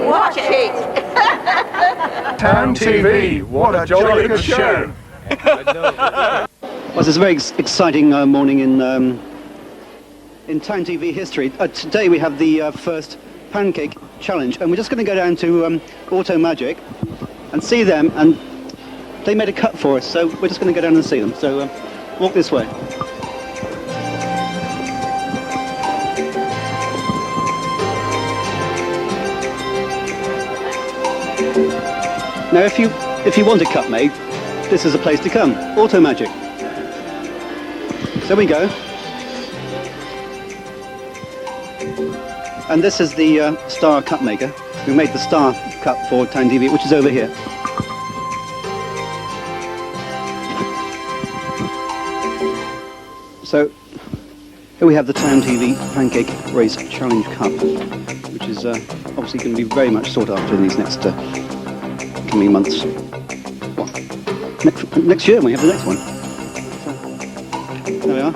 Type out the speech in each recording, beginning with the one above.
watch it. Town TV, what a jolly good show. Well, it's a very exciting morning in Town TV history. Today we have the first pancake challenge, and we're just going to go down to Auto Magic and see them, and they made a cut for us, so we're just going to go down and see them. So walk this way. Now, if you want a cut made, this is a place to come. Auto Magic. So we go. And this is the star cut maker who made the star cut for Town TV, which is over here. So here we have the Town TV Pancake Race Challenge Cup, which is obviously going to be very much sought after in these next coming months. Well, next year we have the next one. So, there we are.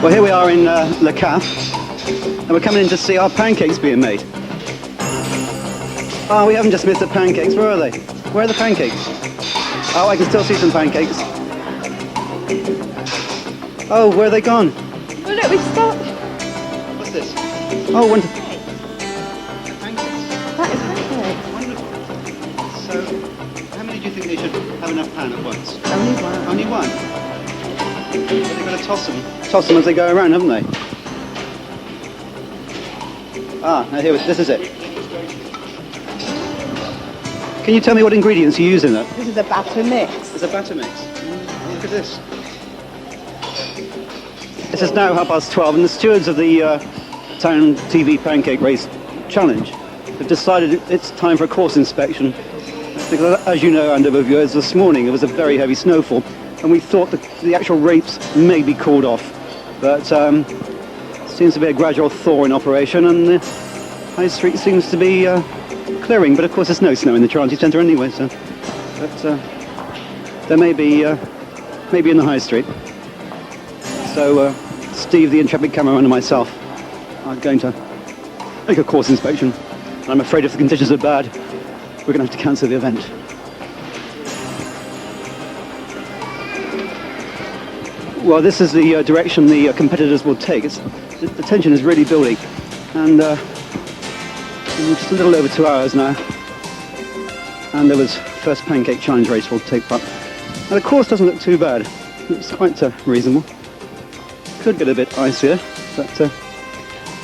Well, here we are in Le Caf, and we're coming in to see our pancakes being made. Oh, we haven't just missed the pancakes. Where are they? Where are the pancakes? Oh, I can still see some pancakes. Oh, where are they gone? Well, look, we've stopped. What's this? Oh, wonderful. Pancakes. That is pancakes. Wonderful. So, how many do you think they should have enough pan at once? Only one. Only one? But they've got to toss them as they go around, haven't they? Ah, now here, this is it. Can you tell me what ingredients you use in it? This is a batter mix. It's a batter mix. Look at this. This is now 12:30, and the stewards of the Town TV Pancake Race Challenge have decided it's time for a course inspection. Because, as you know, Andover viewers, this morning there was a very heavy snowfall, and we thought that the actual race may be called off. But seems to be a gradual thaw in operation, and the High Street seems to be clearing. But of course, there's no snow in the Town Centre anyway, so. But there may be in the High Street. So Steve, the intrepid cameraman, and myself are going to make a course inspection. I'm afraid if the conditions are bad, we're going to have to cancel the event. Well, this is the direction the competitors will take. The tension is really building, and in just a little over 2 hours now, and there was first pancake challenge race will take part. Now the course doesn't look too bad. It's quite reasonable. Could get a bit icier, but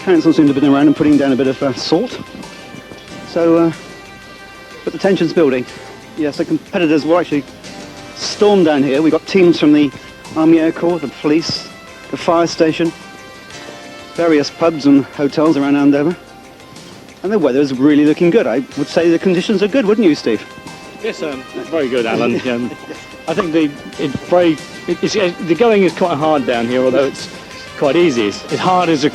council seem to have been around and putting down a bit of salt. So, but the tension's building. Yes, the competitors will actually storm down here. We've got teams from the Army Air Corps, the police, the fire station, various pubs and hotels around Andover. And the weather's really looking good. I would say the conditions are good, wouldn't you, Steve? Yes, very good, Alan. I think the going is quite hard down here, although it's quite easy. It's hard as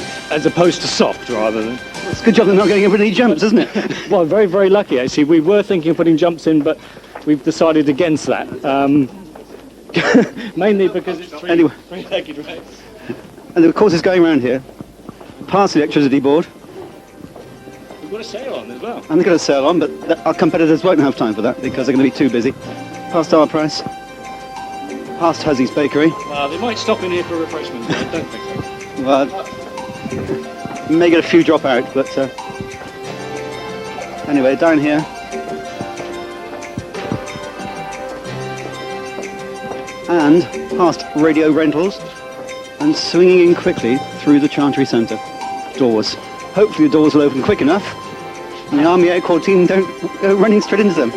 opposed to soft, rather than. It's a good job they're not going in for any jumps, isn't it? Well, very, very lucky, actually. We were thinking of putting jumps in, but we've decided against that. Mainly because it's three-legged race. And the course is going around here, past the electricity board. We've got a sail on as well. And they've got a sail on, but our competitors won't have time for that because they're going to be too busy. Past our price, past Huzzy's Bakery. They might stop in here for refreshments, but I don't think so. Well, may get a few drop out, but anyway, down here. And past radio rentals and swinging in quickly through the Chantry Centre doors. Hopefully the doors will open quick enough and the Army Air Corps team don't go running straight into them.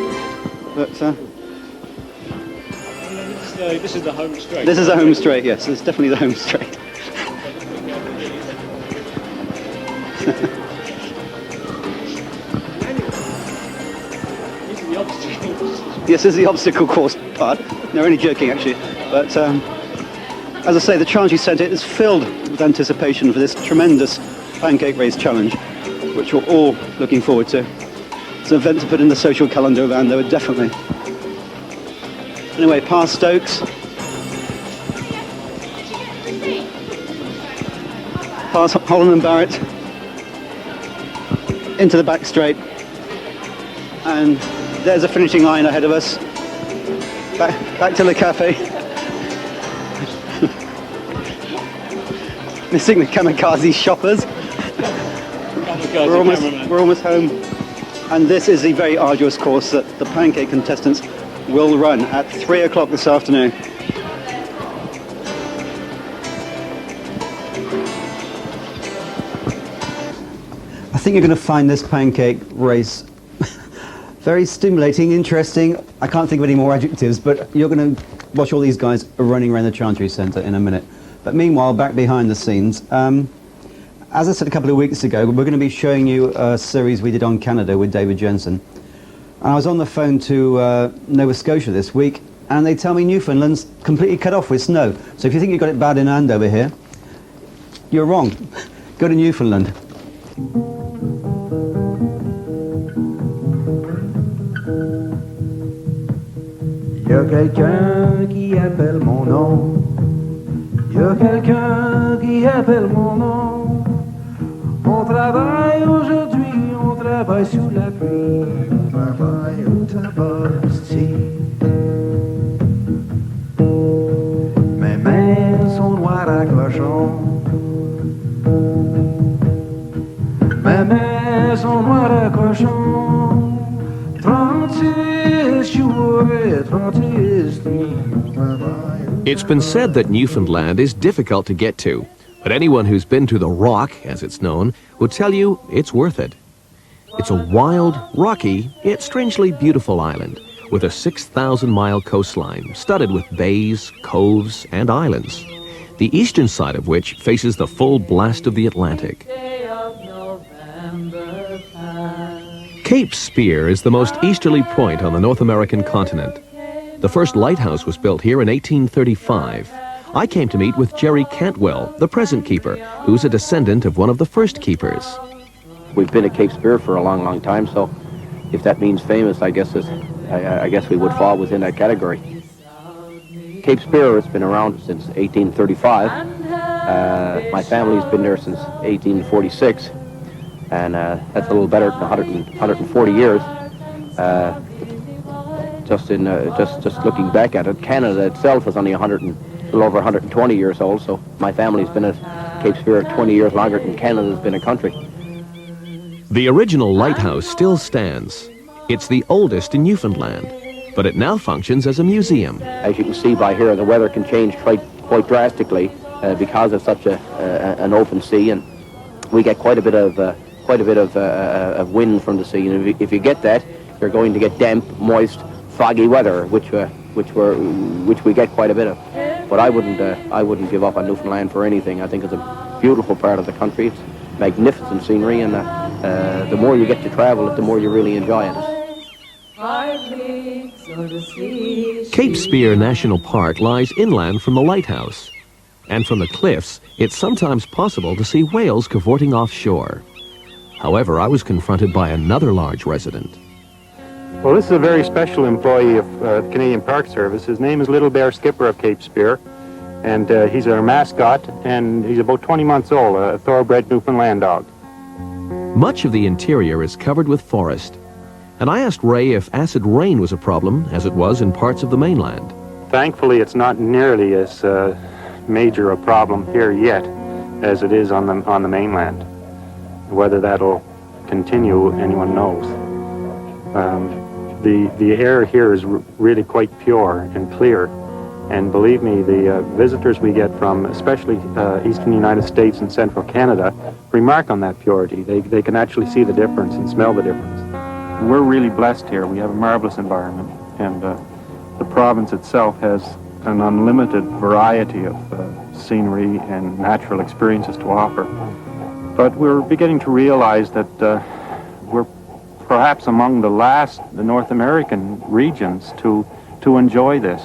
But this is the home straight. This is the home straight, yes. It's definitely the home straight. Yes, this is the obstacle course part. No, only joking actually. But as I say, the Chantry Centre is filled with anticipation for this tremendous pancake race challenge, which we're all looking forward to. It's an event to put in the social calendar of Andover, definitely. Anyway, past Stokes. Past Holland and Barrett. Into the back straight. And there's a finishing line ahead of us. Back to the cafe. Missing the kamikaze shoppers. We're almost home. And this is the very arduous course that the pancake contestants will run at 3 o'clock this afternoon. I think you're going to find this pancake race very stimulating, interesting. I can't think of any more adjectives, but you're going to watch all these guys running around the Chantry Centre in a minute. But meanwhile, back behind the scenes, as I said a couple of weeks ago, we're going to be showing you a series we did on Canada with David Jensen. And I was on the phone to Nova Scotia this week, and they tell me Newfoundland's completely cut off with snow. So if you think you've got it bad in Andover here, you're wrong. Go to Newfoundland. Y a quelqu'un qui appelle mon nom. Y a quelqu'un qui appelle mon nom. On travaille aujourd'hui, on travaille sous la pluie. On travaille au tabac sti. Mes mains sont noires à cochon. Mes mains sont noires à cochon. 36 jours et 36 nuits. It's been said that Newfoundland is difficult to get to, but anyone who's been to the Rock, as it's known, will tell you it's worth it. It's a wild, rocky, yet strangely beautiful island with a 6,000-mile coastline studded with bays, coves, and islands, the eastern side of which faces the full blast of the Atlantic. Cape Spear is the most easterly point on the North American continent. The first lighthouse was built here in 1835. I came to meet with Jerry Cantwell, the present keeper, who's a descendant of one of the first keepers. We've been at Cape Spear for a long, long time, so if that means famous, I guess we would fall within that category. Cape Spear has been around since 1835. My family's been there since 1846, and that's a little better than 140 years. Just looking back at it, Canada itself is only a little over 120 years old, so my family's been at Cape Spear 20 years longer than Canada's been a country. The original lighthouse still stands. It's the oldest in Newfoundland, but it now functions as a museum. As you can see by here, the weather can change quite drastically because of such an open sea, and we get quite a bit of wind from the sea. And if you get that, you're going to get damp, moist, foggy weather, which we get quite a bit of. But I wouldn't give up on Newfoundland for anything. I think it's a beautiful part of the country. It's magnificent scenery, and the more you get to travel it, the more you really enjoy it. Cape Spear National Park lies inland from the lighthouse, and from the cliffs, it's sometimes possible to see whales cavorting offshore. However, I was confronted by another large resident. Well, this is a very special employee of the Canadian Park Service. His name is Little Bear Skipper of Cape Spear, and he's our mascot, and he's about 20 months old, a thoroughbred Newfoundland dog. Much of the interior is covered with forest, and I asked Ray if acid rain was a problem, as it was in parts of the mainland. Thankfully, it's not nearly as major a problem here yet as it is on the mainland. Whether that'll continue, anyone knows. The air here is really quite pure and clear, and believe me, the visitors we get from especially eastern United States and central Canada remark on that purity. They can actually see the difference and smell the difference. We're really blessed here. We have a marvelous environment, and the province itself has an unlimited variety of scenery and natural experiences to offer. But we're beginning to realize that we're perhaps among the last North American regions to enjoy this.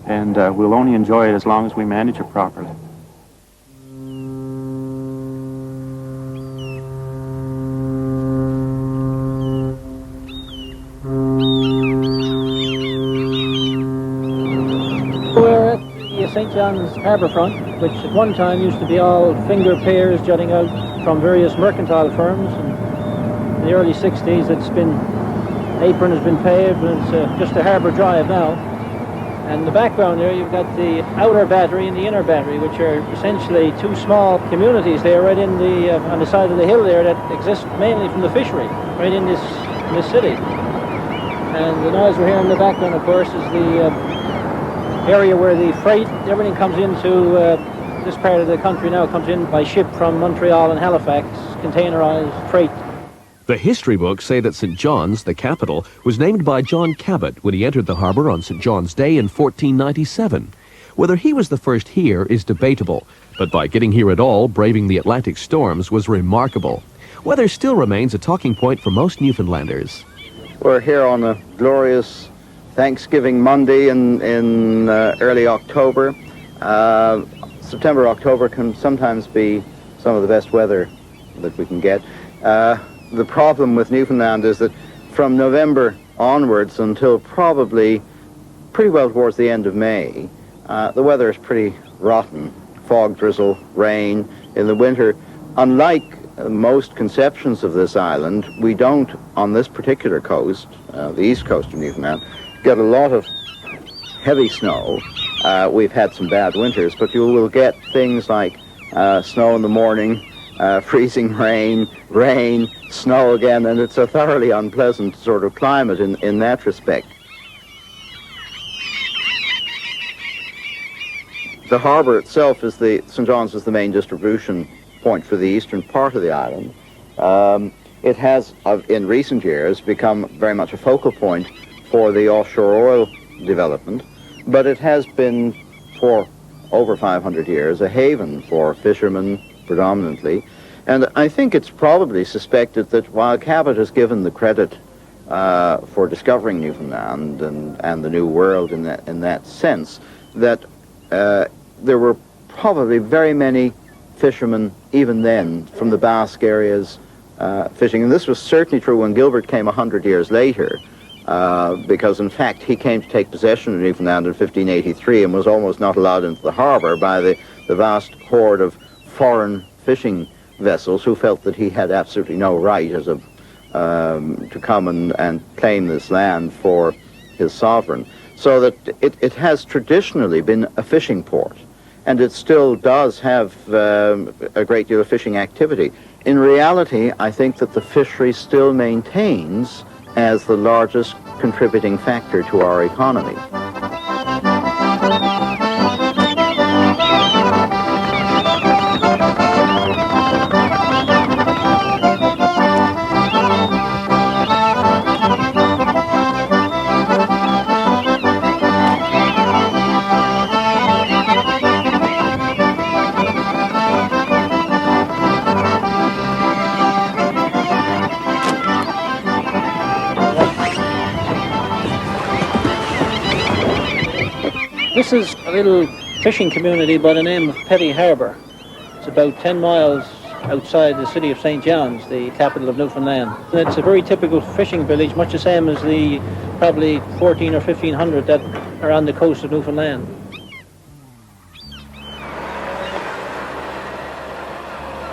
And we'll only enjoy it as long as we manage it properly. St. John's harbour front, which at one time used to be all finger piers jutting out from various mercantile firms. And in the early 60s, apron has been paved, and it's just a harbour drive now. And in the background there, you've got the outer battery and the inner battery, which are essentially two small communities there, right in on the side of the hill there, that exist mainly from the fishery, right in this city. And the noise we're hearing in the background, of course, is the area where the freight, everything comes into this part of the country now, comes in by ship from Montreal and Halifax, containerized freight. The history books say that St. John's, the capital, was named by John Cabot when he entered the harbour on St. John's Day in 1497. Whether he was the first here is debatable, but by getting here at all, braving the Atlantic storms, was remarkable. Weather still remains a talking point for most Newfoundlanders. We're here on a glorious Thanksgiving Monday in early October. September, October can sometimes be some of the best weather that we can get. The problem with Newfoundland is that from November onwards until probably pretty well towards the end of May, the weather is pretty rotten. Fog, drizzle, rain. In the winter, unlike most conceptions of this island, we don't, on this particular coast, the east coast of Newfoundland, get a lot of heavy snow. We've had some bad winters, but you will get things like snow in the morning, freezing rain, snow again, and it's a thoroughly unpleasant sort of climate in that respect. The harbour itself is St. John's is the main distribution point for the eastern part of the island. It has, in recent years, become very much a focal point for the offshore oil development, but it has been for over 500 years a haven for fishermen predominantly. And I think it's probably suspected that while Cabot has given the credit for discovering Newfoundland and the New World in that sense, that there were probably very many fishermen even then from the Basque areas fishing. And this was certainly true when Gilbert came 100 years later, because in fact he came to take possession of Newfoundland in 1583 and was almost not allowed into the harbour by the vast horde of foreign fishing vessels who felt that he had absolutely no right as to come and claim this land for his sovereign. So that it has traditionally been a fishing port, and it still does have a great deal of fishing activity. In reality, I think that the fishery still maintains as the largest contributing factor to our economy. This is a little fishing community by the name of Petty Harbour. It's about 10 miles outside the city of St. John's, the capital of Newfoundland. And it's a very typical fishing village, much the same as the probably 14 or 1500 that are on the coast of Newfoundland.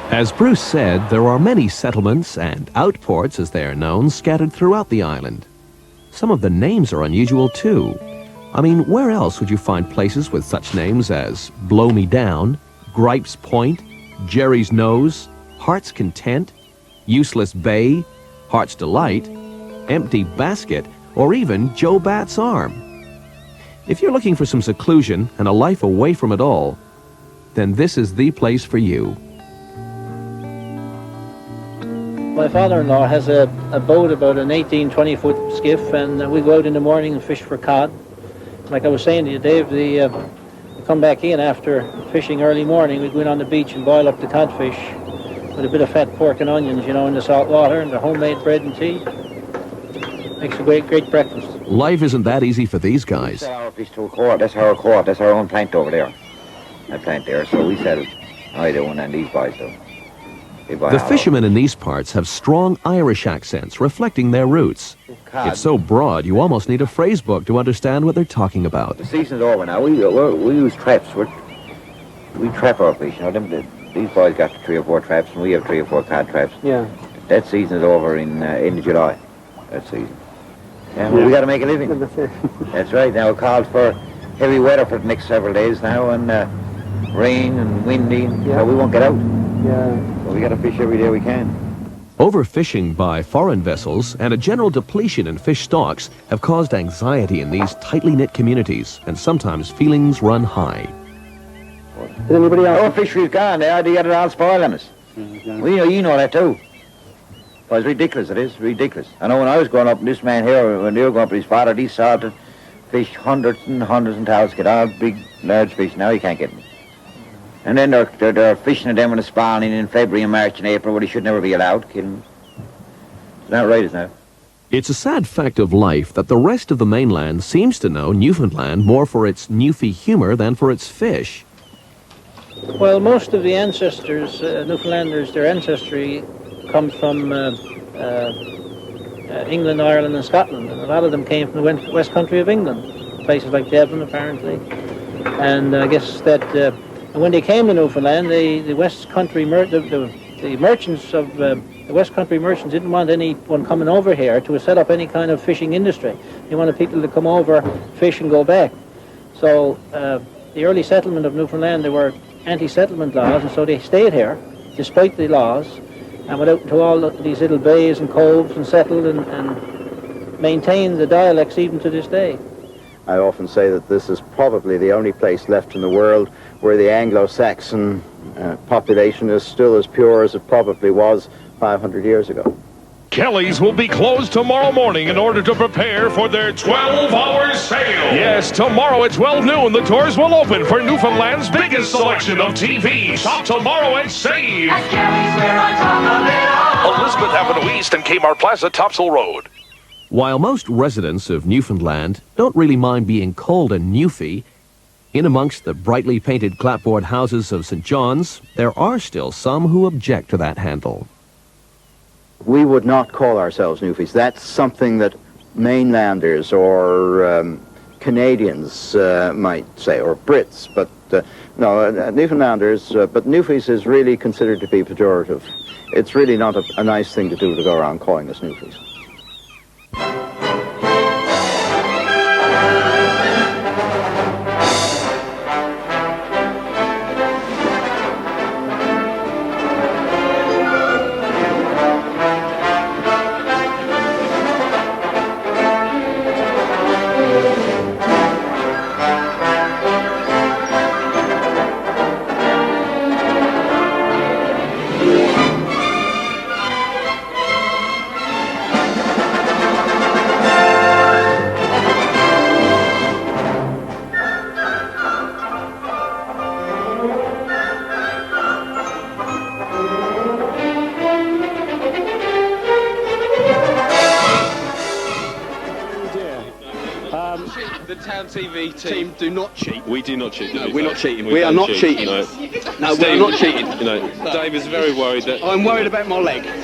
As Bruce said, there are many settlements and outports, as they are known, scattered throughout the island. Some of the names are unusual too. I mean, where else would you find places with such names as Blow Me Down, Gripes Point, Jerry's Nose, Heart's Content, Useless Bay, Heart's Delight, Empty Basket, or even Joe Bat's Arm? If you're looking for some seclusion and a life away from it all, then this is the place for you. My father-in-law has a boat, about an 18-20-foot skiff, and we go out in the morning and fish for cod. Like I was saying to you, Dave, we come back in after fishing early morning. We go in on the beach and boil up the codfish with a bit of fat pork and onions, you know, in the salt water, and the homemade bread and tea. Makes a great breakfast. Life isn't that easy for these guys. That's our fish to a quart. That's our quart. That's our own plant over there. That plant there. So we sell it. I do, and these boys do. The fishermen in these parts have strong Irish accents reflecting their roots. It's so broad you almost need a phrase book to understand what they're talking about. The season's over now. We use traps. We trap our fish. You know, these boys got 3 or 4 traps, and we have 3 or 4 cod traps. Yeah. That season is over in end of July. That season. And we got to make a living. That's right. Now it calls for heavy weather for the next several days now, and rain and windy, so we won't get out. Yeah. So we got to fish every day we can. Overfishing by foreign vessels and a general depletion in fish stocks have caused anxiety in these tightly knit communities, and sometimes feelings run high. Did anybody else? Our fishery's gone. They got it all spoiled on us. You know that too. Well, it's ridiculous, it is, ridiculous. I know when I was growing up, this man here, when they were growing up with his father, he salted fish hundreds and thousands, get all big, large fish. Now you can't get them. And then they're fishing at them when it's spawning in February and March and April, where they should never be allowed, killing. It's not right, isn't it? It's a sad fact of life that the rest of the mainland seems to know Newfoundland more for its Newfie humor than for its fish. Well, most of the ancestors, Newfoundlanders, their ancestry comes from England, Ireland and Scotland, and a lot of them came from the west country of England, places like Devon apparently. And I guess that when they came to Newfoundland, the west country, the merchants of the west country merchants didn't want anyone coming over here to set up any kind of fishing industry. They wanted people to come over, fish and go back. So the early settlement of Newfoundland, there were anti-settlement laws, and so they stayed here despite the laws, and went out into all these little bays and coves and settled and maintained the dialects even to this day. I often say that this is probably the only place left in the world where the Anglo-Saxon population is still as pure as it probably was 500 years ago. Kelly's will be closed tomorrow morning in order to prepare for their 12-hour sale. Yes, tomorrow at 12 noon, the doors will open for Newfoundland's biggest selection of TVs. Shop tomorrow and save. At Kelly's, we're on top of it all. Elizabeth Avenue East and Kmart Plaza, Topsail Road. While most residents of Newfoundland don't really mind being called a Newfie, in amongst the brightly painted clapboard houses of St. John's, there are still some who object to that handle. We would not call ourselves Newfies. That's something that mainlanders or Canadians might say, or Brits, but no, Newfoundlanders, but Newfies is really considered to be pejorative. It's really not a nice thing to do, to go around calling us Newfies. The Town TV team do not cheat. We do not cheat. No, we're not cheating. We are not cheating. No, no we're not cheating. You know, Dave is very worried that... I'm worried about my leg. Here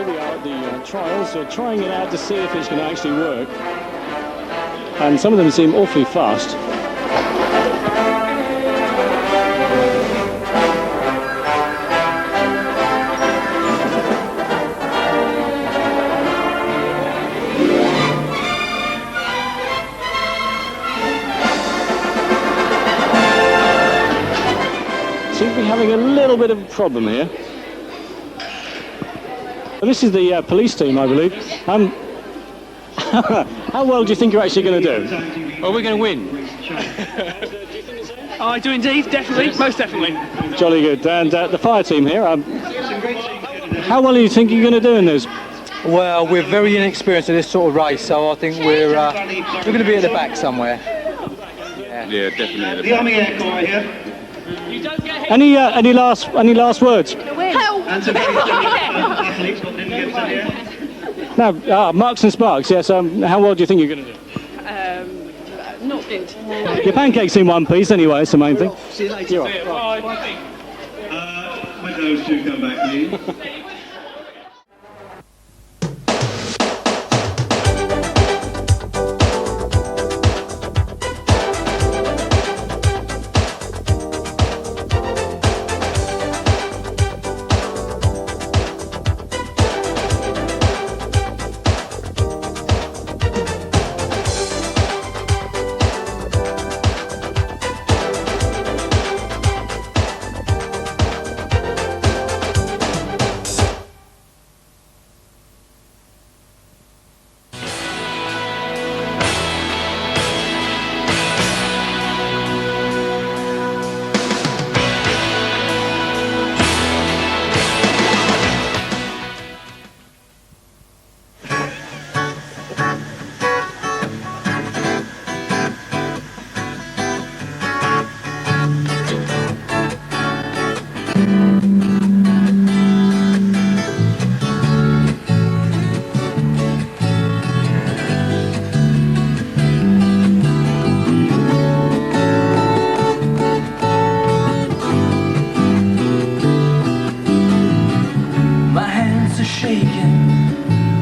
we are at the trials, trying it out to see if it's going to actually work. And some of them seem awfully fast. Seem to be having a little bit of a problem here. This is the police team, I believe. How well do you think you're actually going to do? Well, we're going to win. I do indeed, definitely, most definitely. Jolly good. And the fire team here, how well do you think you're going to do in this? Well, we're very inexperienced in this sort of race, so I think we're going to be at the back somewhere. Yeah, definitely at the The Army Air Corps here. Any last words? Help! Now, Marks and Sparks, yes, how well do you think you're going to do? Not good. Your pancakes in one piece anyway, it's the main thing. See you later. those two come back, please.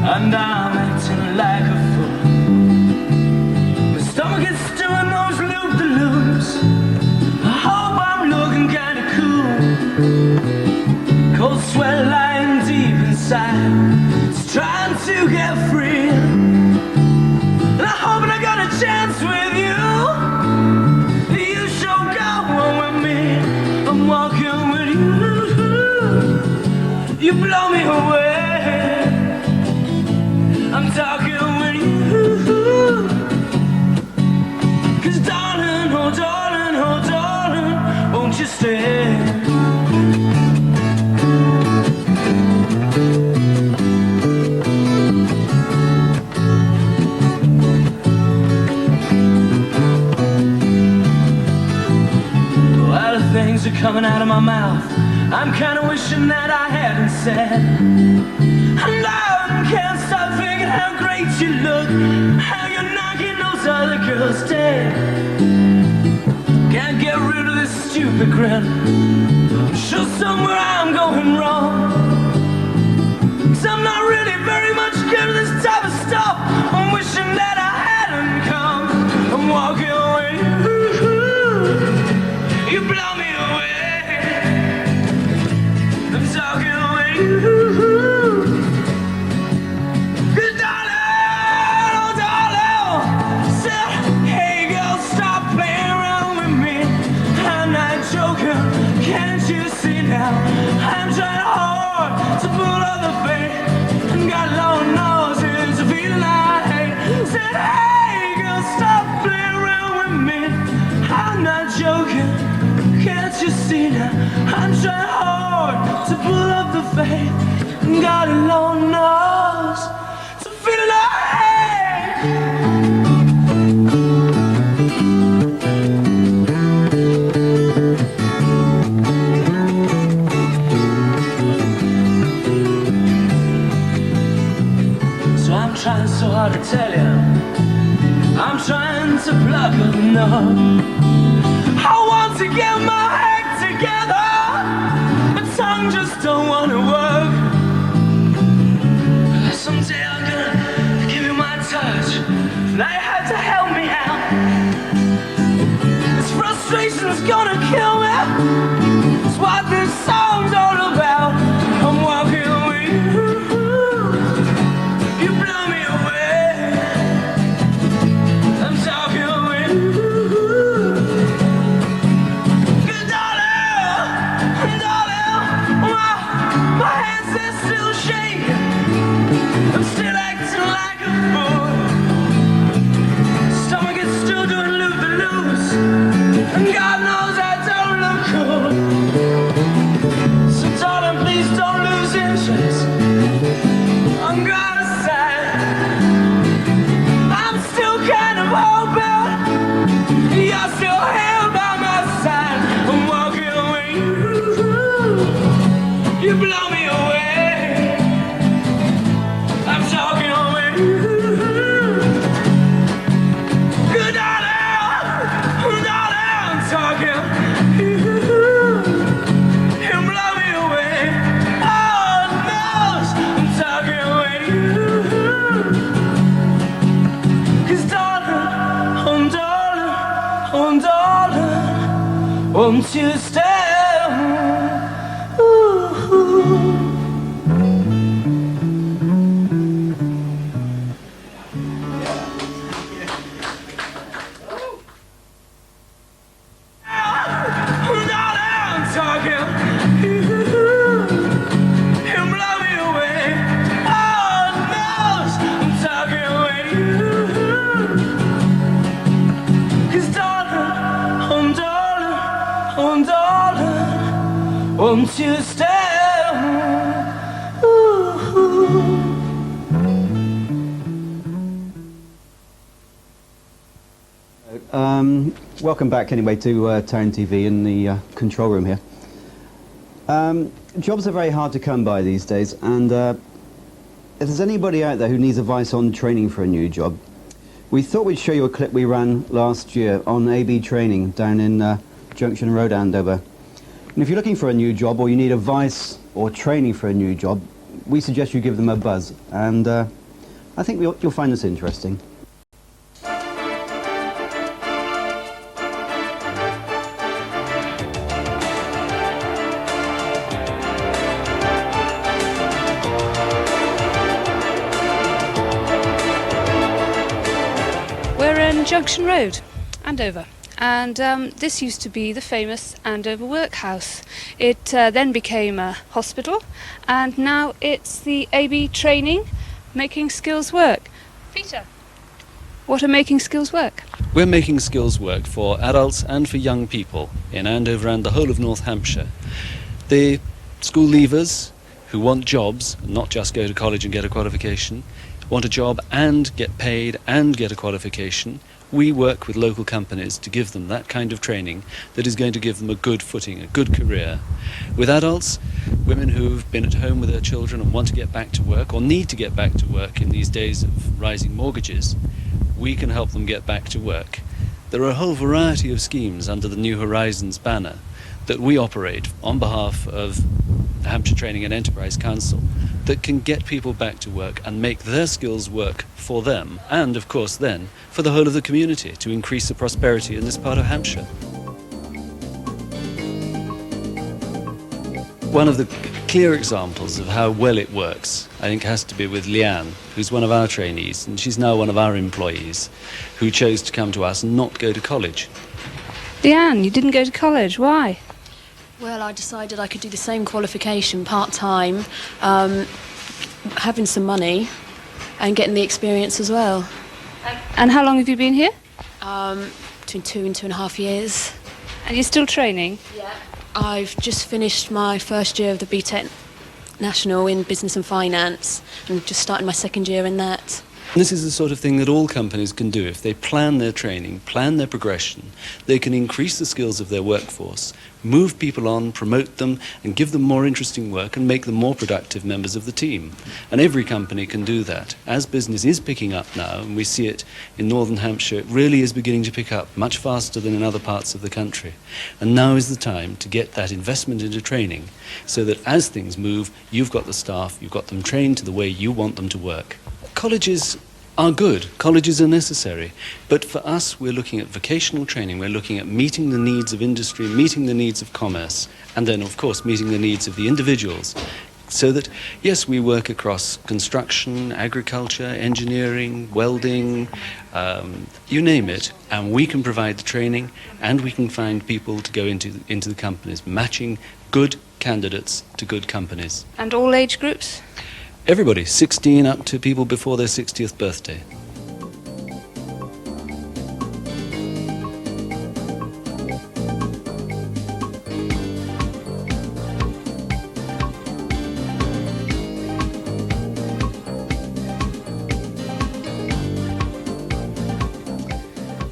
And I'm acting like a fool. My stomach is doing those loop-de-loops. I hope I'm looking kinda cool. Cold sweat lying deep inside, it's trying to get free. And I hope I got a chance with you. You sure got one with me. I'm walking with you. You blow me away. I'm talking with you. 'Cause darling, oh darling, won't you stay? A lot of things are coming out of my mouth. I'm kinda wishing that I hadn't said. And I can't stop thinking how great you look, how you're knocking those other girls dead. Can't get rid of this stupid grin. I'm sure somewhere I'm going wrong, 'cause I'm not really very much good at this type of stuff. I'm wishing that I hadn't come. I'm walking away. You blow me away. I'm talking away. Can't you see now? I'm trying hard to pull up the faith, and got long noses, a feeling I hate. Said, hey girl, stop playing around with me. I'm not joking. Can't you see now? I'm trying hard to pull up the faith, and got a long nose, it's a feeling I hate. Trying so hard to tell you, I'm trying to plug a knot. I want to get my act together, but tongue just don't want to work. Someday I'm gonna give you my touch, and I had to help me out. This frustration's gonna kill me. It's what this song's all about. I'm walking away. You blow me away. I'm talking away. Good darling, my hands are still shaking. I'm still acting like a fool. Stomach is still doing loop-de-loops, and God knows I don't won't you stay? Ooh. Won't you stay? Ooh. Welcome back anyway to Town TV in the control room here. Jobs are very hard to come by these days, and if there's anybody out there who needs advice on training for a new job, we thought we'd show you a clip we ran last year on AB training down in Junction Road, Andover. And if you're looking for a new job or you need advice or training for a new job, we suggest you give them a buzz, and I think you'll find this interesting. We're in Junction Road, Andover. And this used to be the famous Andover Workhouse. It then became a hospital, and now it's the AB training, Making Skills Work. Peter, what are Making Skills Work? We're making skills work for adults and for young people in Andover and the whole of North Hampshire. The school leavers who want jobs, not just go to college and get a qualification, want a job and get paid and get a qualification. We work with local companies to give them that kind of training that is going to give them a good footing, a good career. With adults, women who've been at home with their children and want to get back to work or need to get back to work in these days of rising mortgages, we can help them get back to work. There are a whole variety of schemes under the New Horizons banner that we operate on behalf of the Hampshire Training and Enterprise Council that can get people back to work and make their skills work for them and, of course, then for the whole of the community to increase the prosperity in this part of Hampshire. One of the clear examples of how well it works, I think, has to be with Leanne, who's one of our trainees, and she's now one of our employees, who chose to come to us and not go to college. Leanne, you didn't go to college. Why? Well, I decided I could do the same qualification part-time, having some money and getting the experience as well. And how long have you been here? Between 2 and 2.5 years. And you're still training? Yeah. I've just finished my first year of the BTEC National in Business and Finance and just started my second year in that. This is the sort of thing that all companies can do. If they plan their training, plan their progression, they can increase the skills of their workforce, move people on, promote them, and give them more interesting work and make them more productive members of the team. And every company can do that. As business is picking up now, and we see it in Northern Hampshire, it really is beginning to pick up much faster than in other parts of the country. And now is the time to get that investment into training so that as things move, you've got the staff, you've got them trained to the way you want them to work. Colleges are good, colleges are necessary, but for us we're looking at vocational training, we're looking at meeting the needs of industry, meeting the needs of commerce, and then of course meeting the needs of the individuals, so that yes, we work across construction, agriculture, engineering, welding, you name it, and we can provide the training and we can find people to go into the companies, matching good candidates to good companies. And all age groups? Everybody, 16 up to people before their 60th birthday.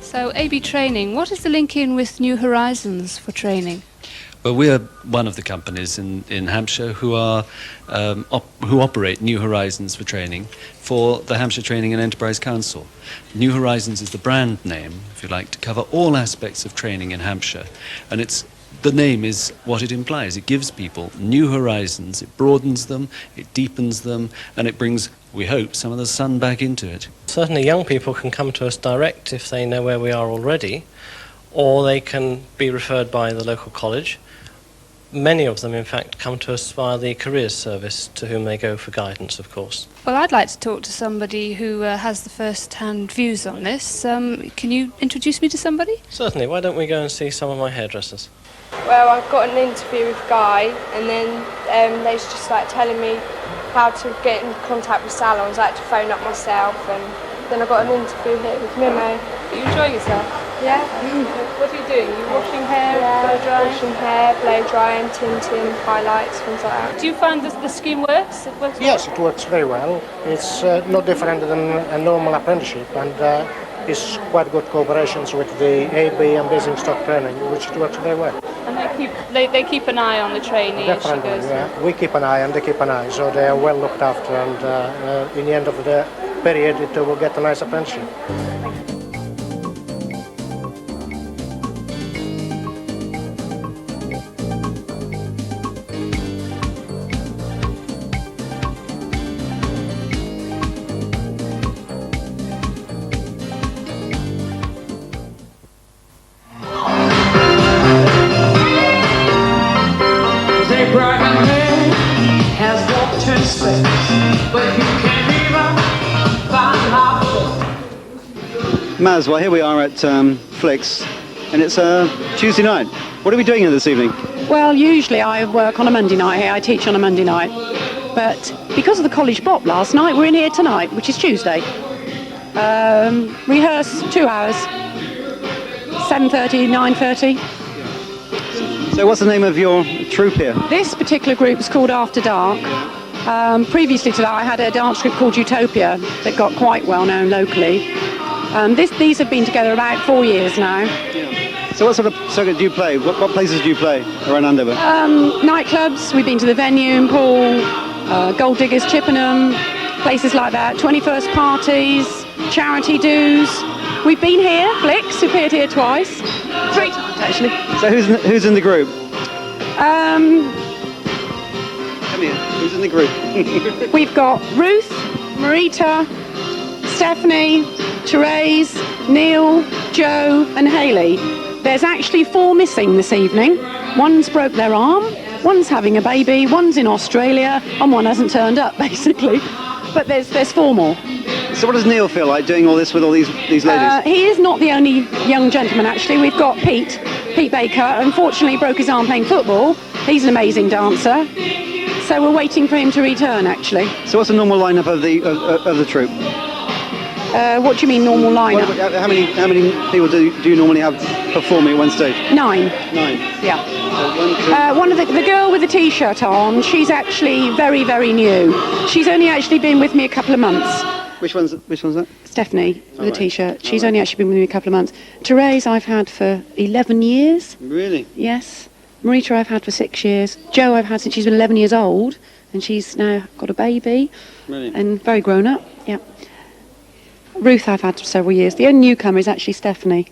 So, AB Training, what is the link in with New Horizons for training? Well, we're one of the companies in Hampshire who operate New Horizons for training for the Hampshire Training and Enterprise Council. New Horizons is the brand name, if you like, to cover all aspects of training in Hampshire. And the name is what it implies. It gives people new horizons, it broadens them, it deepens them, and it brings, we hope, some of the sun back into it. Certainly young people can come to us direct if they know where we are already, or they can be referred by the local college. Many of them, in fact, come to us via the careers service, to whom they go for guidance, of course. Well, I'd like to talk to somebody who has the first-hand views on this. Can you introduce me to somebody? Certainly. Why don't we go and see some of my hairdressers? Well, I've got an interview with Guy, and then they was just like telling me how to get in contact with salons. I had to phone up myself, and then I got an interview here with Mimo. Are you enjoying yourself? Yeah. What are you doing? Are you washing hair, blow drying? Washing hair, blow drying, tinting, highlights, things like that. Do you find the scheme works? It works Yes, it works very well. It's no different than a normal apprenticeship, and it's quite good cooperations with the AB and Basingstoke training, which works very well. And they keep an eye on the trainee as she Definitely, goes yeah. We keep an eye and they keep an eye, so they are well looked after, and in the end of the period it will get a nice apprenticeship. Maz, well, here we are at Flicks, and it's Tuesday night. What are we doing here this evening? Well, usually I work on a Monday night here. I teach on a Monday night. But because of the college bop last night, we're in here tonight, which is Tuesday. Rehearse 2 hours, 7:30, 9:30. So what's the name of your troupe here? This particular group is called After Dark. Previously to that, I had a dance group called Utopia that got quite well known locally. These have been together about 4 years now. So what sort of circuit do you play? What places do you play around Andover? Nightclubs, we've been to the Venue, Paul, Gold Diggers, Chippenham, places like that, 21st parties, charity dues. We've been here, Flicks, we've appeared here twice. 3 times actually. So who's in the group? Um, Come here, who's in the group? We've got Ruth, Marita, Stephanie, Therese, Neil, Joe and Hayley. There's actually 4 missing this evening. One's broke their arm, one's having a baby, one's in Australia, and one hasn't turned up, basically. But there's 4 more. So what does Neil feel like doing all this with all these ladies? He is not the only young gentleman, actually. We've got Pete Baker. Unfortunately, broke his arm playing football. He's an amazing dancer. So we're waiting for him to return, actually. So what's the normal lineup of the troupe? What do you mean normal lineup? How many people do you normally have performing at one stage? 9. 9. Yeah. One of the girl with the t-shirt on, she's actually very, very new. She's only actually been with me a couple of months. Which one's that? Stephanie with the t-shirt. She's only actually been with me a couple of months. Therese I've had for 11 years. Really? Yes. Marita I've had for 6 years. Joe I've had since she's been 11 years old, and she's now got a baby. Really? And very grown up. Yeah. Ruth I've had for several years. The only newcomer is actually Stephanie.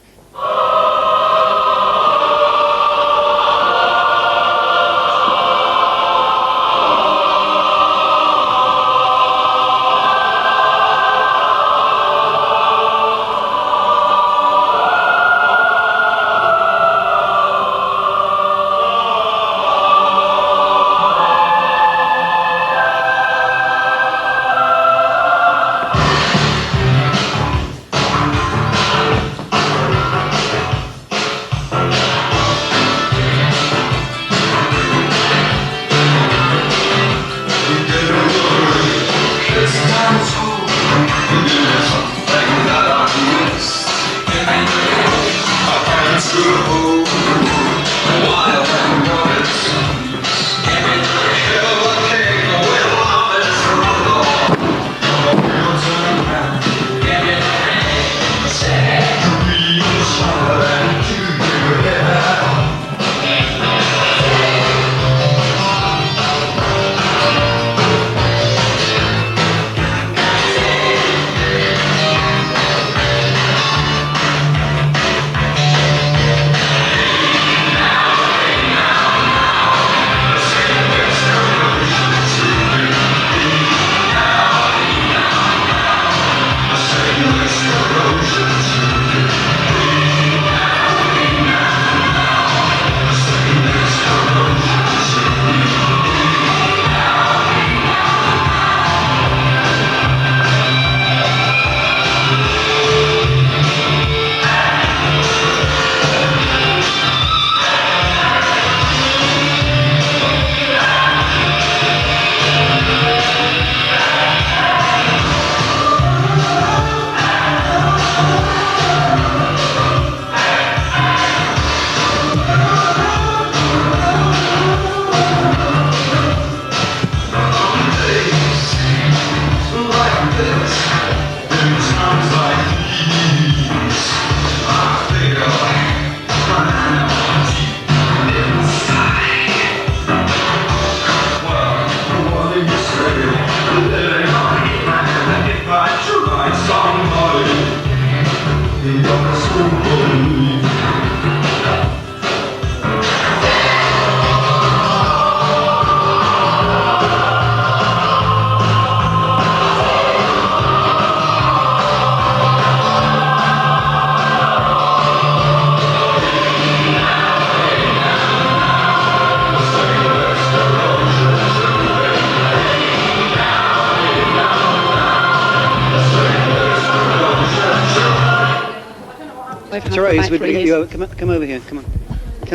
They've had Therese, about 3 years. come over here. Come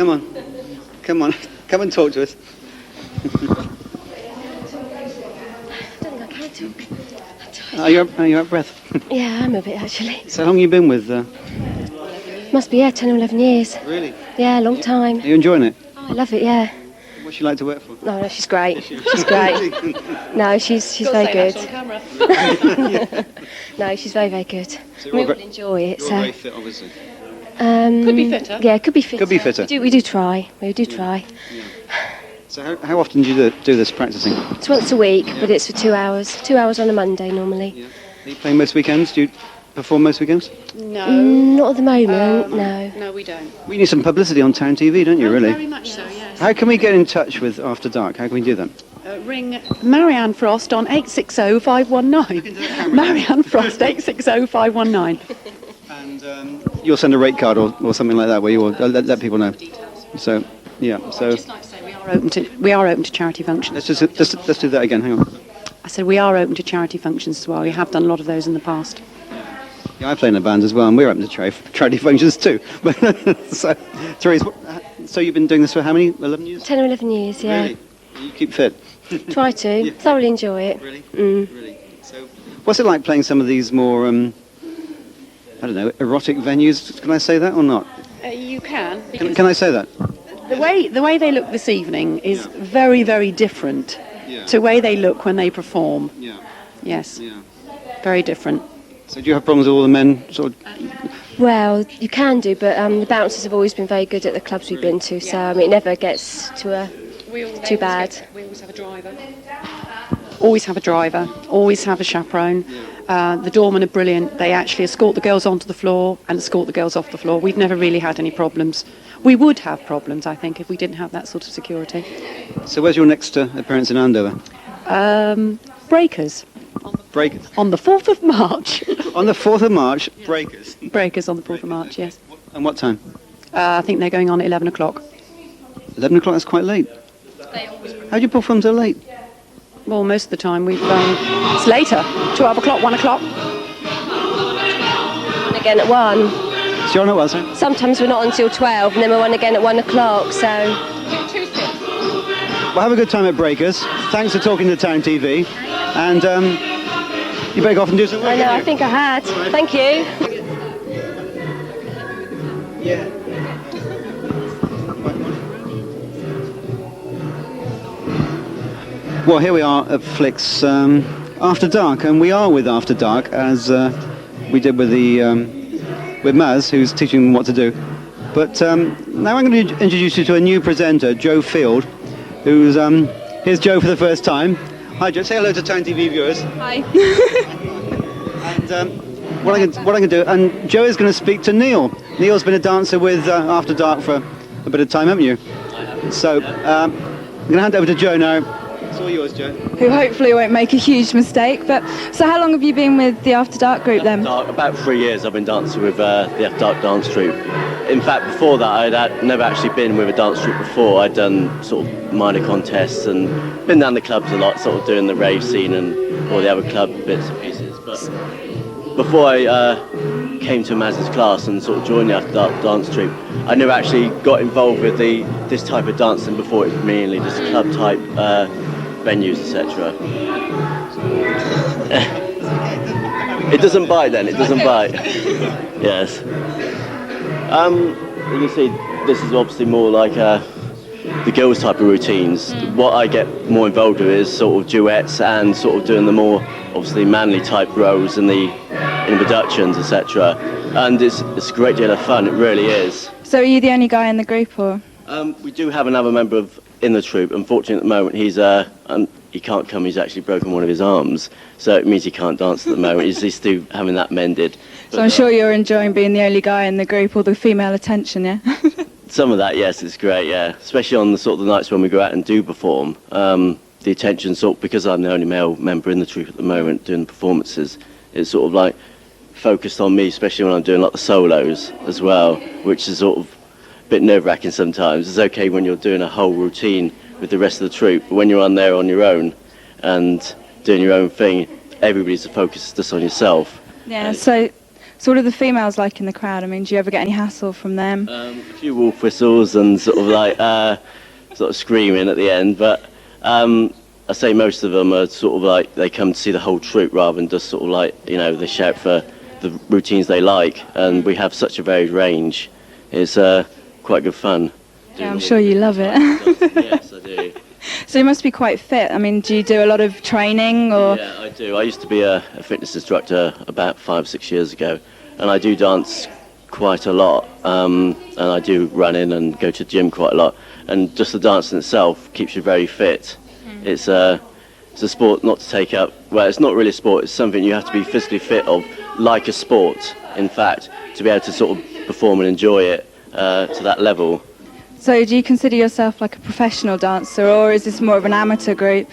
on. Come and talk to us. Are you out of breath? Yeah, I'm a bit actually. So how long have you been with... Must be, 10 or 11 years. Really? Yeah, a long time. Are you enjoying it? Oh, I love it, yeah. What's she like to work for? No, she's great. She's great. No, she's very good. No, she's very, very good. So We all enjoy it. You're very fit, obviously. Could be fitter. Yeah, could be fitter. Could be fitter. We do try. We do try. So how often do you do this practicing? It's once a week, but it's for 2 hours. 2 hours on a Monday normally. Are you playing most weekends? Do you perform most weekends? No. Not at the moment, no. No, we don't. We need some publicity on Town TV, don't you, really? Very much so, yes. How can we get in touch with After Dark? How can we do that? Ring Marianne Frost on 860-519. Marianne Frost, 860-519. And you'll send a rate card or something like that where you will let people know. So, yeah. So I'd just like to say we are open to charity functions. Let's do that again. Hang on. I said we are open to charity functions as well. We have done a lot of those in the past. Yeah, I play in a band as well, and we're open to charity functions too. So, Therese, so you've been doing this for how many? 11 years? 10 or 11 years, yeah. Really? You keep fit? Try to. Thoroughly enjoy it. Really? Really? So, what's it like playing some of these more, I don't know, erotic venues? Can I say that or not? You can. Can I say that? The way they look this evening is very, very different to the way they look when they perform. Yeah. Yes. Yeah. Very different. So do you have problems with all the men sort of... Well, you can do, but the bouncers have always been very good at the clubs we've been to, so it never gets to too bad. We always have a driver. Always have a driver, always have a chaperone. The doormen are brilliant. They actually escort the girls onto the floor and escort the girls off the floor. We've never really had any problems. We would have problems, I think, if we didn't have that sort of security. So where's your next appearance in Andover? Breakers. Breakers? On the 4th of March. On the 4th of March, Breakers? Breakers on the 4th of March, yes. And what time? I think they're going on at 11 o'clock. 11 o'clock, that's quite late. How do you perform so late? Well, most of the time it's later. 12 o'clock, 1 o'clock. And again at 1. So you're on at 1, sorry? Sometimes we're not until 12, and then we're on again at 1 o'clock, so... Well, have a good time at Breakers. Thanks for talking to Town TV. And you better go off and do some work. I know, I think I had. Thank you. Yeah. Well, here we are at Flick's After Dark, and we are with After Dark, as we did with with Maz, who's teaching them what to do. But now I'm going to introduce you to a new presenter, Joe Field, who's here's Joe for the first time. Hi, Joe. Say hello to Town TV viewers. Hi. And what I'm going to do, and Joe is going to speak to Neil. Neil's been a dancer with After Dark for a bit of time, haven't you? I have. So I'm going to hand over to Joe now. It's all yours, Joe. Who hopefully won't make a huge mistake. But so, how long have you been with the After Dark group then? About 3 years I've been dancing with the After Dark dance troupe. In fact, before that, I'd never actually been with a dance troupe before. I'd done sort of minor contests and been down the clubs a lot, sort of doing the rave scene and all the other club bits and pieces. But before I came to Maz's class and sort of joined the After Dark dance troupe, I never actually got involved with this type of dancing before. It was mainly just club type venues, etc. It doesn't bite then, it doesn't bite. Yes. You can see this is obviously more like the girls type of routines. What I get more involved with is sort of duets and sort of doing the more obviously manly type roles in the productions, etc. And it's a great deal of fun, it really is. So are you the only guy in the group, or? We do have another member in the troupe. Unfortunately at the moment he can't come, he's actually broken one of his arms, so it means he can't dance at the moment. He's still having that mended. So I'm sure you're enjoying being the only guy in the group, all the female attention, yeah? Some of that, yes, it's great, yeah. Especially on the sort of the nights when we go out and do perform. The attention sort of, because I'm the only male member in the troupe at the moment doing the performances, it's sort of like focused on me, especially when I'm doing like the solos as well, which is sort of a bit nerve-wracking sometimes. It's okay when you're doing a whole routine with the rest of the troupe, but when you're on there on your own and doing your own thing, everybody's focused just on yourself. Yeah, so So what are the females like in the crowd? I mean, do you ever get any hassle from them? A few wolf whistles and sort of like sort of screaming at the end, but I say most of them are sort of like they come to see the whole troupe rather than just sort of like, you know, they shout for the routines they like, and we have such a varied range. It's quite good fun. Yeah, I'm sure you love it. Yes, I do. So you must be quite fit. I mean, do you do a lot of training or? Yeah, I do. I used to be a fitness instructor about 5 or 6 years ago, and I do dance quite a lot, and I do running and go to the gym quite a lot, and just the dancing itself keeps you very fit. It's a sport not to take up. Well, it's not really a sport. It's something you have to be physically fit of, like a sport. In fact, to be able to sort of perform and enjoy it to that level. So do you consider yourself like a professional dancer, or is this more of an amateur group?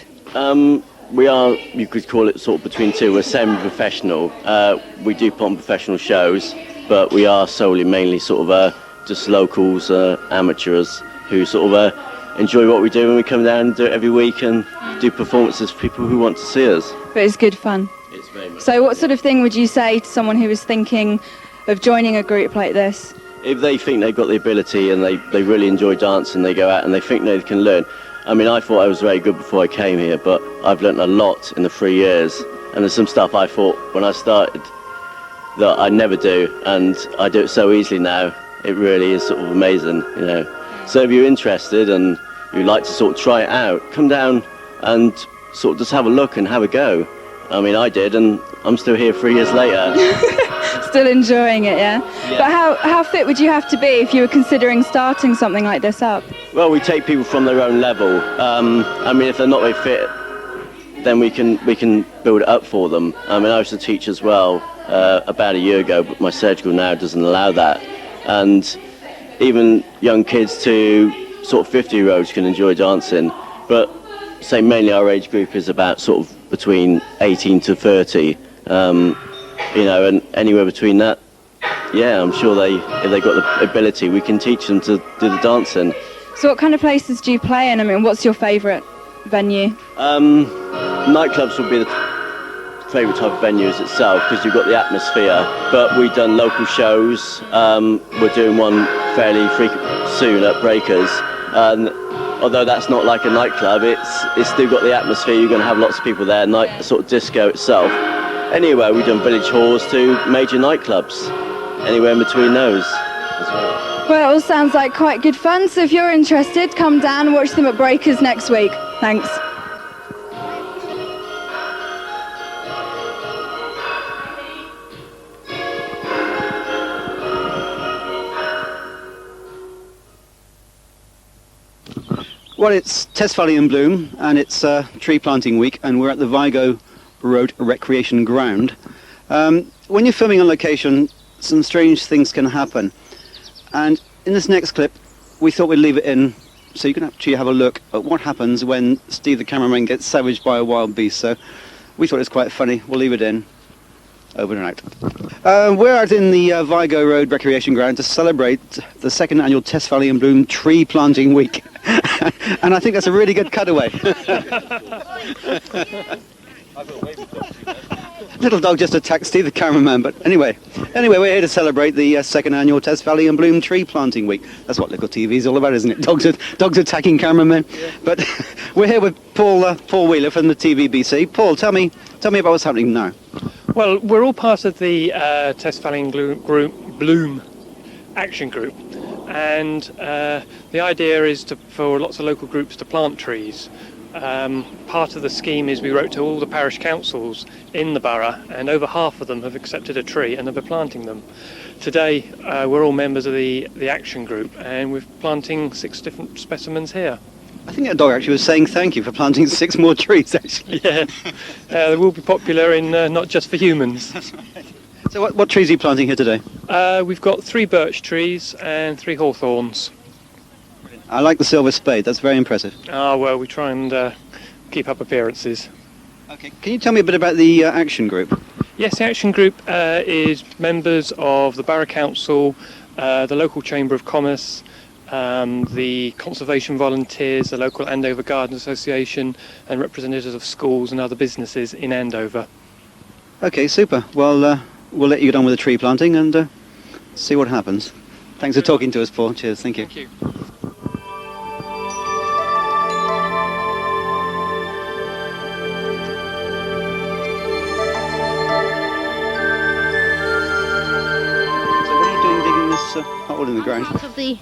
We are, you could call it sort of between two. We're semi-professional. We do put on professional shows, but we are solely mainly sort of just locals, amateurs who sort of enjoy what we do, and we come down and do it every week and do performances for people who want to see us. But it's good fun. It's very much. So what sort of thing would you say to someone who was thinking of joining a group like this? If they think they've got the ability and they really enjoy dancing, they go out and they think they can learn. I mean, I thought I was very good before I came here, but I've learnt a lot in the 3 years, and there's some stuff I thought when I started that I never do, and I do it so easily now. It really is sort of amazing, you know. So if you're interested and you'd like to sort of try it out, come down and sort of just have a look and have a go. I mean, I did, and I'm still here 3 years later. Still enjoying it, yeah? But how fit would you have to be if you were considering starting something like this up? Well, we take people from their own level. I mean, if they're not very fit, then we can build it up for them. I mean, I used to teach as well about a year ago, but my surgical now doesn't allow that. And even young kids to sort of 50-year-olds can enjoy dancing, but say mainly our age group is about sort of between 18 to 30, you know, and anywhere between that, yeah, I'm sure if they got the ability, we can teach them to do the dancing. So what kind of places do you play in? I mean, what's your favourite venue? Nightclubs would be the favourite type of venues itself, because you've got the atmosphere, but we've done local shows. We're doing one fairly soon at Breakers, and although that's not like a nightclub, it's still got the atmosphere. You're going to have lots of people there, sort of disco itself. Anyway, we've done village halls to major nightclubs, anywhere in between those as well. Well, it all sounds like quite good fun, so if you're interested, come down and watch them at Breakers next week. Thanks. Well, it's Test Valley in bloom, and it's tree planting week, and we're at the Vigo Road Recreation Ground. When you're filming on location, some strange things can happen. And in this next clip, we thought we'd leave it in so you can actually have a look at what happens when Steve the cameraman gets savaged by a wild beast. So we thought it was quite funny. We'll leave it in. Over and out. We're out in the Vigo Road Recreation Ground to celebrate the second annual Test Valley in Bloom Tree Planting Week. And I think that's a really good cutaway. Little dog just attacked Steve the cameraman, but anyway, we're here to celebrate the second annual Test Valley in Bloom Tree Planting Week. That's what local TV is all about, isn't it? Dogs attacking cameramen. Yeah. But we're here with Paul Wheeler from the TVBC. Paul, tell me about what's happening now. Well, we're all part of the Test Valley in Bloom action group, and the idea is for lots of local groups to plant trees. Part of the scheme is we wrote to all the parish councils in the borough, and over half of them have accepted a tree and are planting them. Today we're all members of the action group, and we're planting 6 different specimens here. I think that dog actually was saying thank you for planting 6 more trees, actually. Yeah, they will be popular in not just for humans. That's right. So what trees are you planting here today? We've got 3 birch trees and 3 hawthorns. I like the silver spade, that's very impressive. Ah, well, we try and keep up appearances. Okay, can you tell me a bit about the action group? Yes, the action group is members of the Borough Council, the local Chamber of Commerce, the conservation volunteers, the local Andover Garden Association, and representatives of schools and other businesses in Andover. Okay, super. Well, we'll let you get on with the tree planting and see what happens. Thanks for talking to us, Paul. Cheers. Thank you. Thank you. So what are you doing digging this hole in the ground? Part of the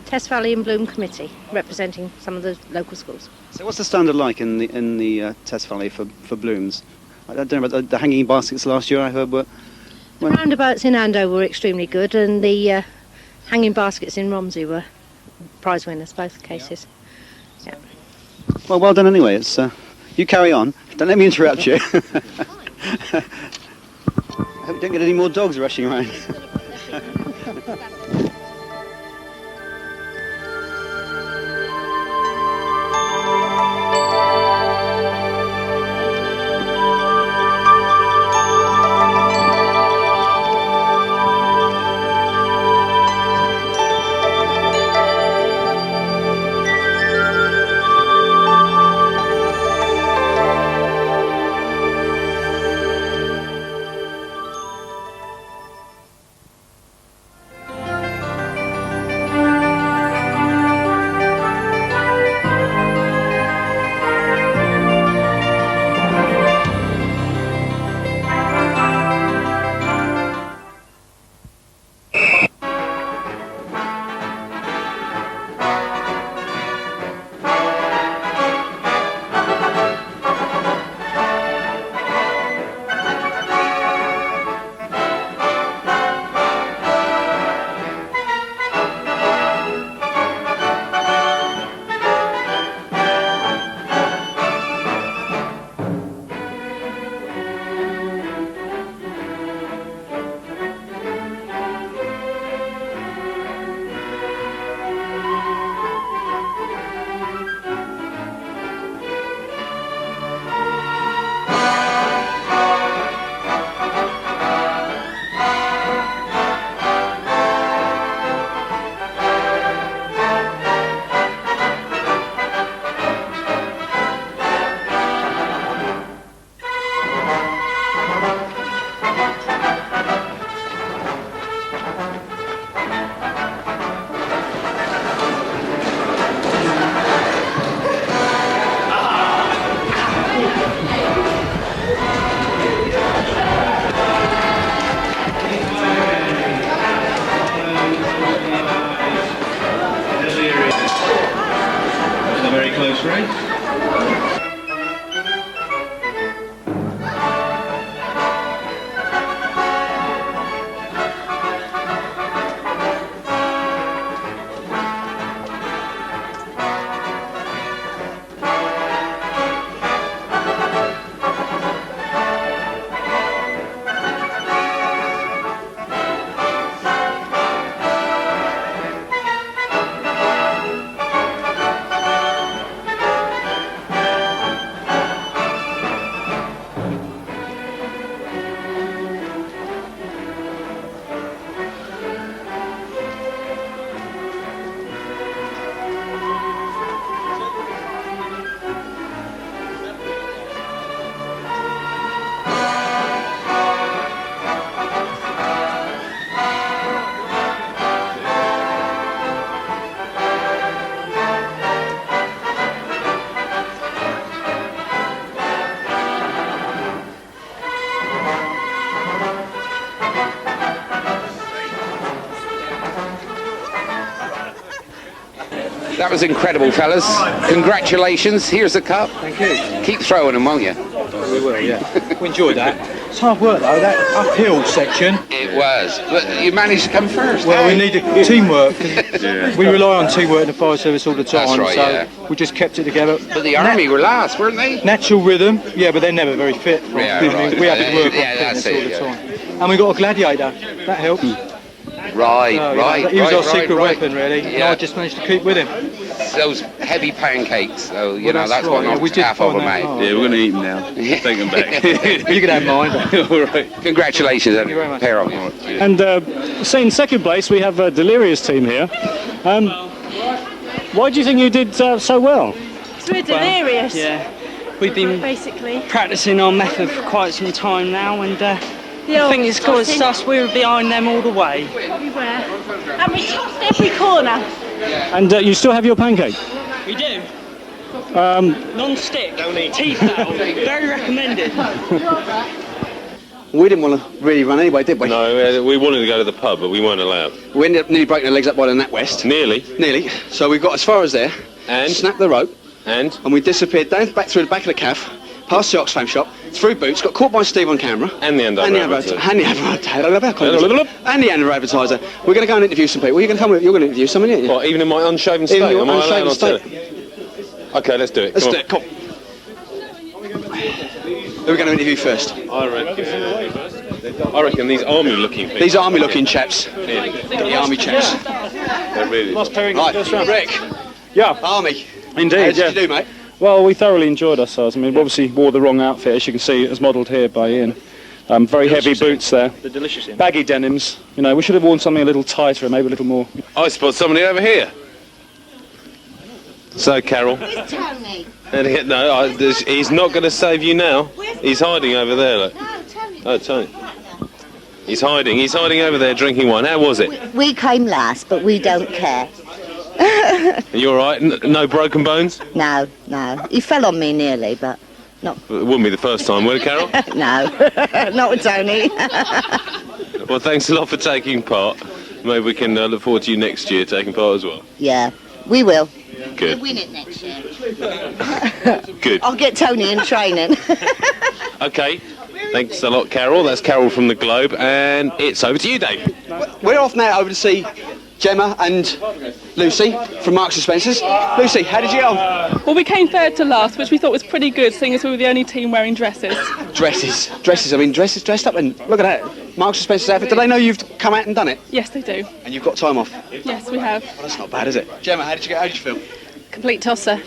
Test Valley and Bloom Committee, representing some of the local schools. So what's the standard like in the Test Valley for blooms? I don't know about the hanging baskets last year. I heard were. The roundabouts in Andover were extremely good, and the hanging baskets in Romsey were prize winners, both cases. Yeah. Well done anyway. It's you carry on. Don't let me interrupt you. I hope you don't get any more dogs rushing around. That was incredible, fellas. Congratulations. Here's the cup. Thank you. Keep throwing them, won't you? We will, yeah. We enjoyed that. It's hard work, though, that uphill section. It was. But you managed to come first. Well, eh? we needed teamwork. We rely on teamwork in the fire service all the time. That's right, so yeah. we just kept it together. But the army were last, weren't they? Natural rhythm, yeah, but they're never very fit. Yeah, right. We have to work Yeah, on that's fitness it, all the yeah. time. And we got a gladiator. That helps. Right, So, right. He was right, our secret right. weapon, really. And Yeah. I just managed to keep with him. Those heavy pancakes, so, you Well, know, that's what right, yeah, we knocked did half of find them that out. hard. Yeah, we're going to eat them now. Take them back. You can have mine. All right. Congratulations, Thank you very much. pair of you. And in second place, we have a Delirious team here. Why do you think you did so well? So we're delirious. Yeah, we've been basically practicing our method for quite some time now, and Fingers crossed, us, we were behind them all the way. And we tossed every corner. And you still have your pancake? We do. Non-stick, teeth out, very recommended. We didn't want to really run anyway, did we? No, we wanted to go to the pub, but we weren't allowed. We ended up nearly breaking our legs up by the NatWest. Nearly. So we got as far as there, and snapped the rope, and we disappeared back through the back of the cafe, past the Oxfam shop, through Boots, got caught by Steve on camera. And the Andover advertiser. And the Andover advertiser. We're going to go and interview some people. You're going to come with. You're going to interview someone, aren't you? What, even in my unshaven state? Even in your Am I allowed unshaven on state? Okay, let's do it. Let's do it. Come on. Who are we going to interview first? I reckon these army-looking people. These army-looking chaps. Yeah. The army chaps. They're really. Right, Rick. Yeah. Army. Indeed, How did you do, mate? Well, we thoroughly enjoyed ourselves. I mean, we obviously wore the wrong outfit, as you can see, as modelled here by Ian. Very heavy boots there. The delicious Ian. Baggy denims. You know, we should have worn something a little tighter, maybe a little more. I spot somebody over here. So, Carol. Where's Tony? No, he's not going to save you now. He's hiding over there. Look. No, Tony. Oh, Tony. He's hiding. He's hiding over there drinking wine. How was it? We came last, but we don't care. Are you all right? No broken bones? No. He fell on me nearly, but not. It wouldn't be the first time, would it, Carol? No, not with Tony. Well, thanks a lot for taking part. Maybe we can look forward to you next year taking part as well. Yeah, we will. Good. We'll win it next year. Good. I'll get Tony in training. Okay. Thanks a lot, Carol. That's Carol from the Globe, and it's over to you, Dave. We're off now over to see Gemma and Lucy from Marks and Spencer's. Lucy, how did you get on? Well, we came third to last, which we thought was pretty good, seeing as we were the only team wearing dresses. Dresses. I mean, dresses dressed up, and look at that. Marks and Spencer's outfit. Do they know you've come out and done it? Yes, they do. And you've got time off? Yes, we have. Well, that's not bad, is it? Gemma, how did you feel? Complete tosser.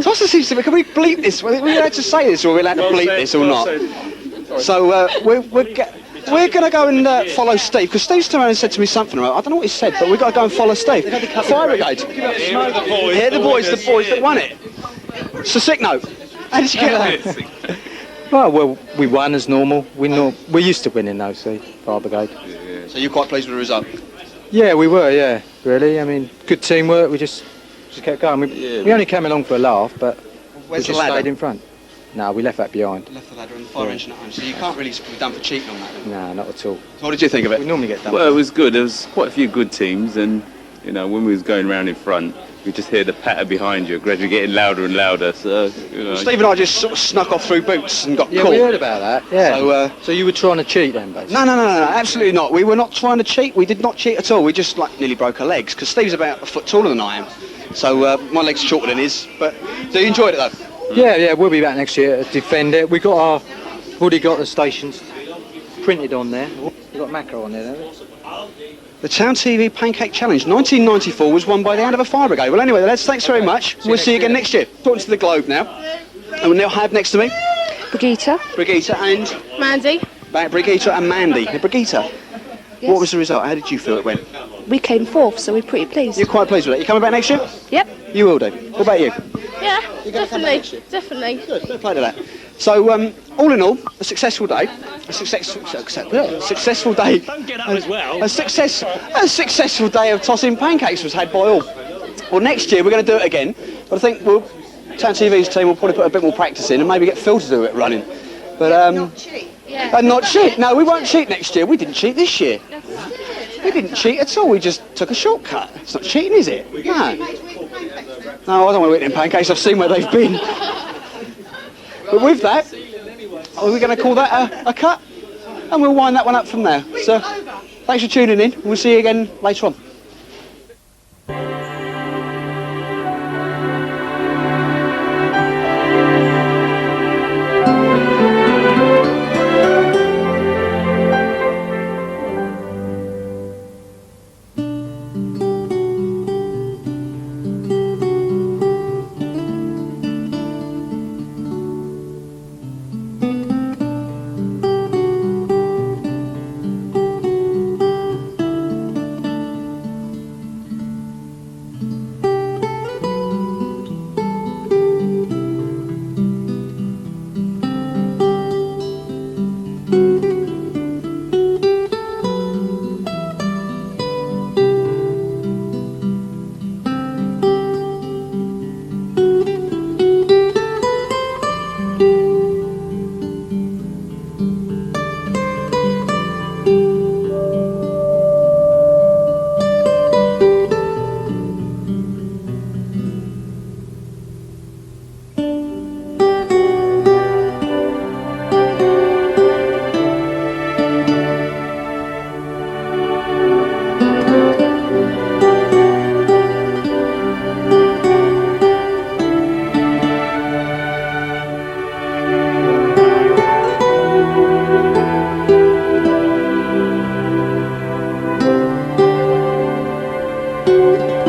Tosser seems to be. Can we bleep this? Are we allowed to say this, or are we allowed to bleep this or not? So we're going to go and follow Steve, because Steve's turned around and said to me something. I don't know what he said, but we've got to go and follow Steve. Fire Brigade. Here the boys that won it. It's a sick note. How did you get on? Well, we won as normal. We're used to winning though, see, Fire Brigade. So you're quite pleased with the result? Yeah, we were, yeah, really. I mean, good teamwork, we just kept going. We only came along for a laugh, but we just stayed in front. No, we left that behind. Left the ladder and the fire engine at home, so you can't really be done for cheating on that. No, not at all. So what did you think of it? We normally get done. Well, it was good. There was quite a few good teams, and you know, when we was going round in front, we just hear the patter behind you, gradually getting louder and louder. So, you know. Well, Steve and I just sort of snuck off through Boots and got Yeah, caught. we heard about that. Yeah. So you were trying to cheat then, basically? No, absolutely not. We were not trying to cheat. We did not cheat at all. We just nearly broke our legs, because Steve's about a foot taller than I am. So my leg's shorter than his. But so you enjoyed it though? Yeah, we'll be back next year to defend it. We've already got the stations printed on there. We've got macro on there, haven't we? The Town TV Pancake Challenge 1994 was won by the Andover Fire Brigade. Well, anyway, lads, thanks very much. We'll see you again next year. Talking to the Globe now. And we'll now have next to me Brigitte and Mandy. Brigitte and Mandy. Now, Brigitte, what was the result? How did you feel it went? We came fourth, so we're pretty pleased. You're quite pleased with it. You coming back next year? Yep. You will do. What about you? Yeah, definitely. Good, fair play to that. So, all in all, a successful day. A successful day. Don't get up as well. A successful day of tossing pancakes was had by all. Well, next year we're going to do it again, but I think Town TV's team will probably put a bit more practice in and maybe get Phil to do it running. But Not cheat. and not cheat. No, we won't cheat next year. We didn't cheat this year. We didn't cheat at all. We just took a shortcut. It's not cheating, is it? No, I don't want to eat them pancakes. I've seen where they've been. But with that, are we going to call that a cut? And we'll wind that one up from there. So, thanks for tuning in. We'll see you again later on. you.